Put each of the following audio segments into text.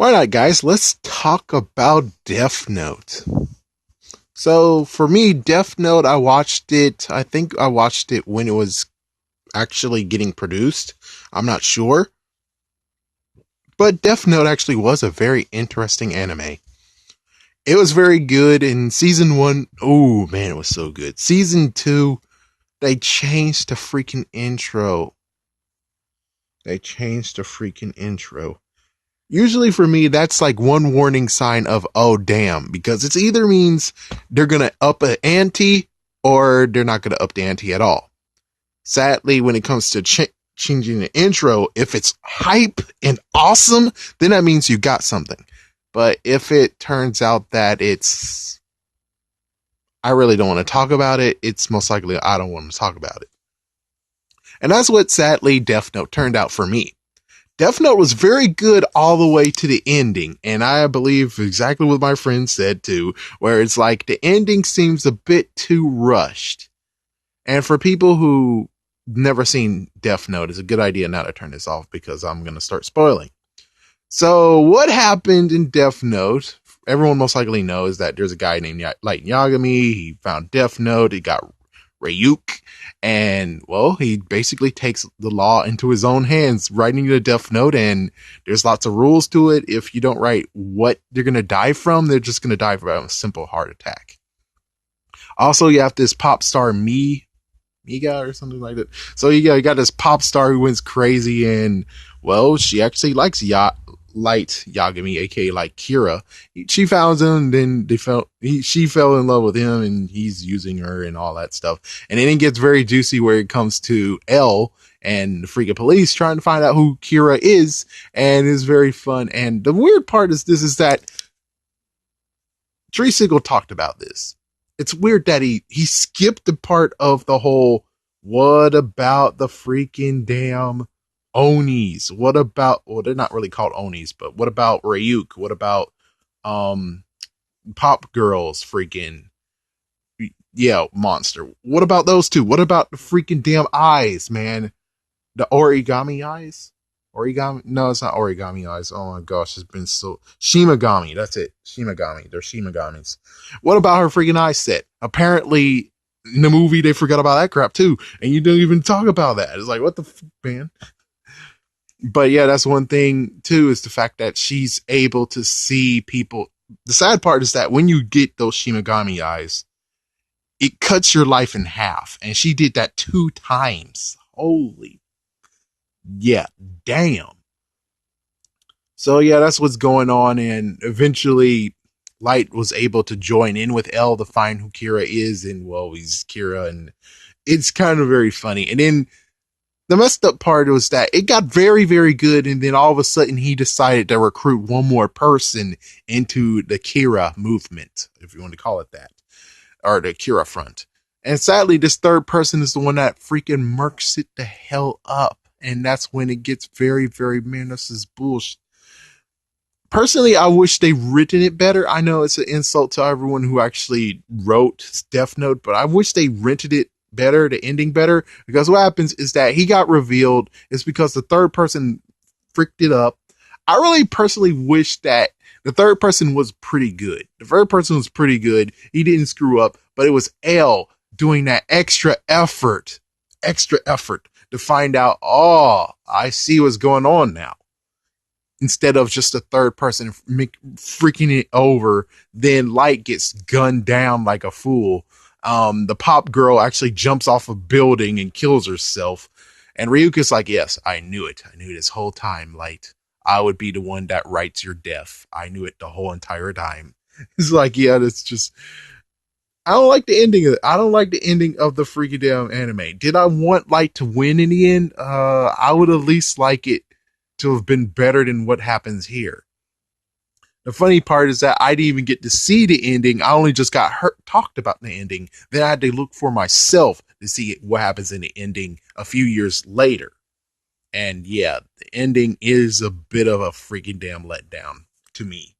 Why not, guys? Let's talk about Death Note. So, for me, Death Note, I watched it. I think I watched it when it was actually getting produced. I'm not sure. But Death Note actually was a very interesting anime. It was very good in season one. Oh, man, it was so good. Season two, they changed the freaking intro. They changed the freaking intro. Usually for me, that's like one warning sign of, oh, damn, because it's either means they're going to up an ante or they're not going to up the ante at all. Sadly, when it comes to changing the intro, if it's hype and awesome, then that means you got something. But if it turns out that I really don't want to talk about it, it's most likely I don't want to talk about it. And that's what sadly Death Note turned out for me. Death Note was very good all the way to the ending, and I believe exactly what my friend said too, where it's like the ending seems a bit too rushed. And for people who never seen Death Note, it's a good idea now to turn this off because I'm going to start spoiling. So what happened in Death Note, everyone most likely knows that there's a guy named Light Yagami. He found Death Note. He got Ryuk. And, well, he basically takes the law into his own hands, writing the Death Note, and there's lots of rules to it. If you don't write what they're going to die from, they're just going to die from a simple heart attack. Also, you have this pop star Miga or something like that. So you got this pop star who went crazy, and, well, she actually likes Light Yagami, aka like Kira. She found him, then she fell in love with him, and he's using her and all that stuff. And then it gets very juicy where it comes to L and the freaking police trying to find out who Kira is, and it's very fun. And the weird part is that Tree Siegel talked about this. It's weird that he skipped the part of the whole what about the freaking damn Onis? What about, well, they're not really called Onis, but what about Ryuk? What about Pop Girl's freaking monster? What about those two? What about the freaking damn eyes, man? The origami eyes? Origami? No, it's not origami eyes. Oh my gosh, it's been so Shimagami. That's it. Shimagami. They're Shimagamis. What about her freaking eye set? Apparently in the movie they forgot about that crap too, and you don't even talk about that. It's like, what the man? But yeah, that's one thing too, is the fact that she's able to see people. The sad part is that when you get those Shimagami eyes, it cuts your life in half. And she did that 2 times. Holy. Yeah, damn. So yeah, that's what's going on. And eventually Light was able to join in with L to find who Kira is. And, well, he's Kira. And it's kind of very funny. And then the messed up part was that it got very, very good, and then all of a sudden he decided to recruit one more person into the Kira movement, if you want to call it that, or the Kira front. And sadly, this third person is the one that freaking murks it the hell up, and that's when it gets very, very, man, this is bullshit. Personally, I wish they written it better. I know it's an insult to everyone who actually wrote Death Note, but I wish they rented it better, the ending better, because what happens is that he got revealed. It's because the third person fricked it up. I really personally wish that the third person was pretty good. The third person was pretty good. He didn't screw up, but it was L doing that extra effort to find out, oh, I see what's going on now. Instead of just a third person freaking it over, then Light gets gunned down like a fool. The pop girl actually jumps off a building and kills herself. And Ryuka's like, yes, I knew it. I knew this whole time, Light. I would be the one that writes your death. I knew it the whole entire time. It's like, yeah, that's just, I don't like the ending of it. I don't like the ending of the freaking damn anime. Did I want Light to win in the end? I would at least like it to have been better than what happens here. The funny part is that I didn't even get to see the ending. I only just got talked about the ending. Then I had to look for myself to see what happens in the ending a few years later. And yeah, the ending is a bit of a freaking damn letdown to me.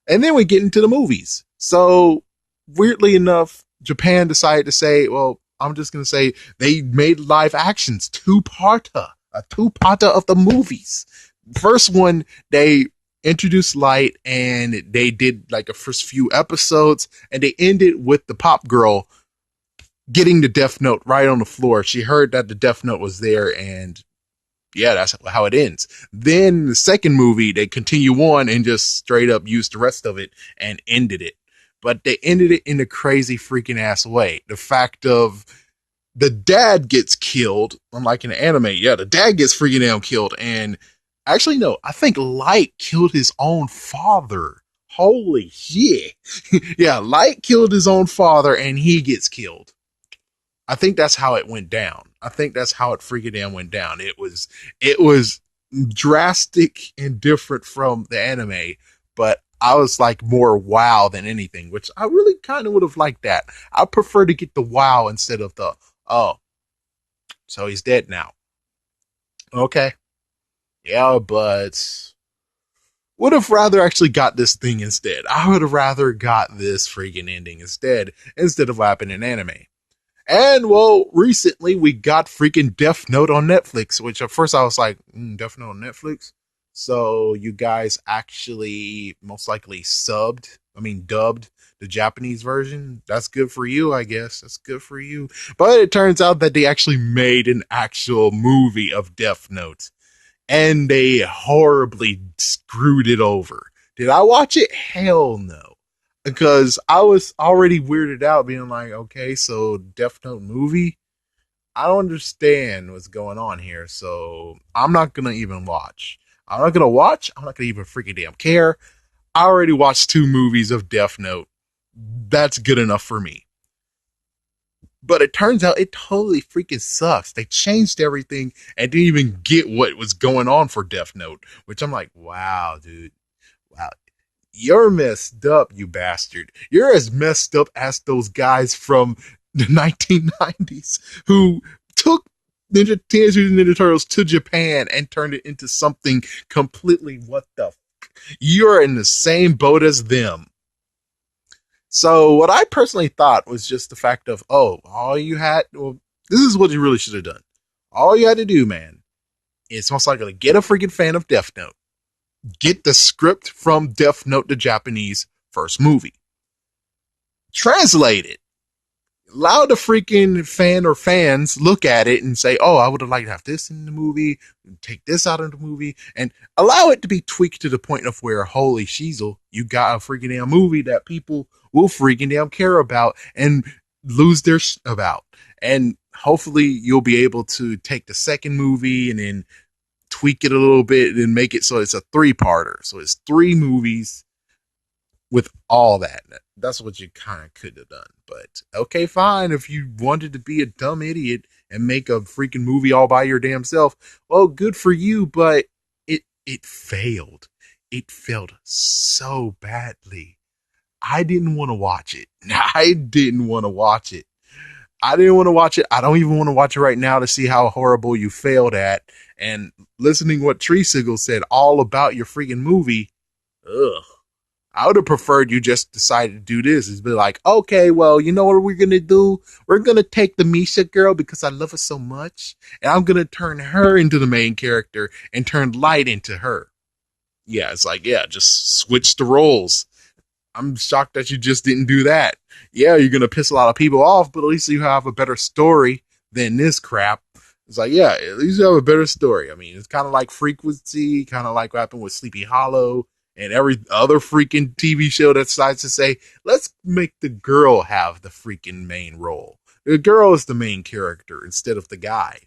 And then we get into the movies. So weirdly enough, Japan decided to say, well, I'm just going to say they made live actions, a two-parter of the movies. First one, they introduced Light, and they did like the first few episodes, and they ended with the pop girl getting the Death Note right on the floor. She heard that the Death Note was there, and yeah, that's how it ends. Then the second movie, they continue on and just straight up used the rest of it and ended it. But they ended it in a crazy freaking ass way. The fact of the dad gets killed, unlike in the anime. Yeah, the dad gets freaking damn killed. And actually, no, I think Light killed his own father. Holy shit. Yeah, Light killed his own father and he gets killed. I think that's how it went down. I think that's how it freaking damn went down. It was drastic and different from the anime, but I was like more wow than anything, which I really kind of would have liked that. I prefer to get the wow instead of the oh, so he's dead now. Okay. Yeah, but would have rather actually got this thing instead. I would have rather got this freaking ending instead of what happened in anime. And well, recently we got freaking Death Note on Netflix, which at first I was like, Death Note on Netflix. So you guys actually most likely dubbed the Japanese version. That's good for you, I guess. That's good for you. But it turns out that they actually made an actual movie of Death Note, and they horribly screwed it over. Did I watch it? Hell no. Because I was already weirded out being like, okay, so Death Note movie? I don't understand what's going on here, so I'm not gonna even watch. I'm not gonna watch, I'm not gonna even freaking damn care. I already watched 2 movies of Death Note. That's good enough for me. But it turns out it totally freaking sucks. They changed everything and didn't even get what was going on for Death Note, which I'm like, wow, dude. Wow. You're messed up, you bastard. You're as messed up as those guys from the 1990s who took Teenage Mutant Ninja Turtles to Japan and turned it into something completely what the You're in the same boat as them. So what I personally thought was just the fact of, oh, this is what you really should have done. All you had to do, man, is most likely get a freaking fan of Death Note, get the script from Death Note, the Japanese first movie, translate it, allow the freaking fan or fans look at it and say, oh, I would have liked to have this in the movie, take this out of the movie, and allow it to be tweaked to the point of where, holy shizzle, you got a freaking damn movie that people will freaking damn care about and lose their about. And hopefully you'll be able to take the second movie and then tweak it a little bit and make it so it's a 3-parter. So it's 3 movies with all that. That's what you kind of could have done. But okay, fine. If you wanted to be a dumb idiot and make a freaking movie all by your damn self, well, good for you. But it failed. It failed so badly. I didn't want to watch it. I didn't want to watch it. I didn't want to watch it. I don't even want to watch it right now to see how horrible you failed at. And listening what Tree Sigil said all about your freaking movie, ugh. I would have preferred you just decided to do this. Is be like, okay, well, you know what we're gonna do? We're gonna take the Misha girl because I love her so much, and I'm gonna turn her into the main character and turn Light into her. Yeah, it's like, yeah, just switch the roles. I'm shocked that you just didn't do that. Yeah, you're gonna piss a lot of people off, but at least you have a better story than this crap. It's like, yeah, at least you have a better story. I mean, it's kind of like Frequency, kind of like what happened with Sleepy Hollow and every other freaking TV show that decides to say, let's make the girl have the freaking main role. The girl is the main character instead of the guy.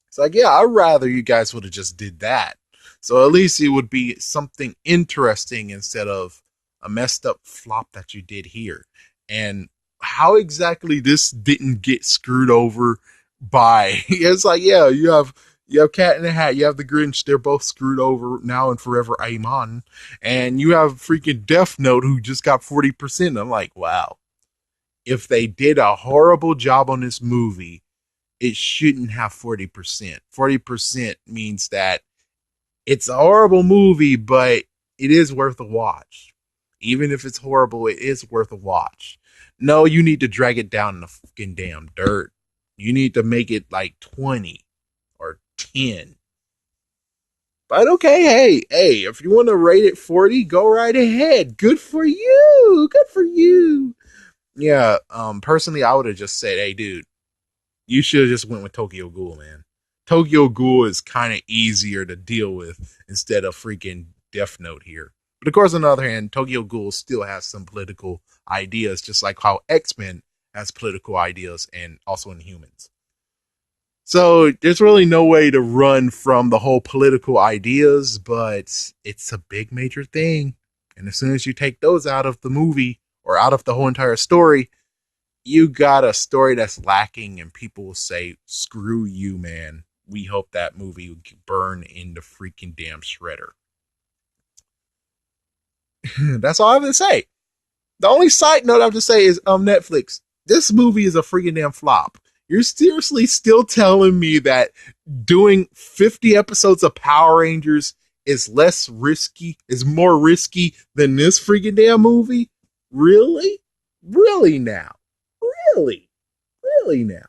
It's like, yeah, I'd rather you guys would have just did that. So at least it would be something interesting instead of a messed up flop that you did here. And how exactly this didn't get screwed over by it's like, yeah, you have Cat in the Hat, you have the Grinch, they're both screwed over now and forever, Aemon. And you have freaking Death Note who just got 40%. I'm like, wow. If they did a horrible job on this movie, it shouldn't have 40%. 40% means that it's a horrible movie, but it is worth a watch. Even if it's horrible, it is worth a watch. No, you need to drag it down in the fucking damn dirt. You need to make it like 20 or 10. But okay, hey, if you want to rate it 40, go right ahead. Good for you. Good for you. Yeah, personally, I would have just said, hey, dude, you should have just went with Tokyo Ghoul, man. Tokyo Ghoul is kind of easier to deal with instead of freaking Death Note here. But of course, on the other hand, Tokyo Ghoul still has some political ideas, just like how X-Men has political ideas and also Inhumans. So there's really no way to run from the whole political ideas, but it's a big major thing. And as soon as you take those out of the movie or out of the whole entire story, you got a story that's lacking, and people will say, screw you, man. We hope that movie would burn in the freaking damn shredder. That's all I have to say. The only side note I have to say is Netflix. This movie is a freaking damn flop. You're seriously still telling me that doing 50 episodes of Power Rangers is less risky, is more risky than this freaking damn movie? Really? Really now? Really? Really now?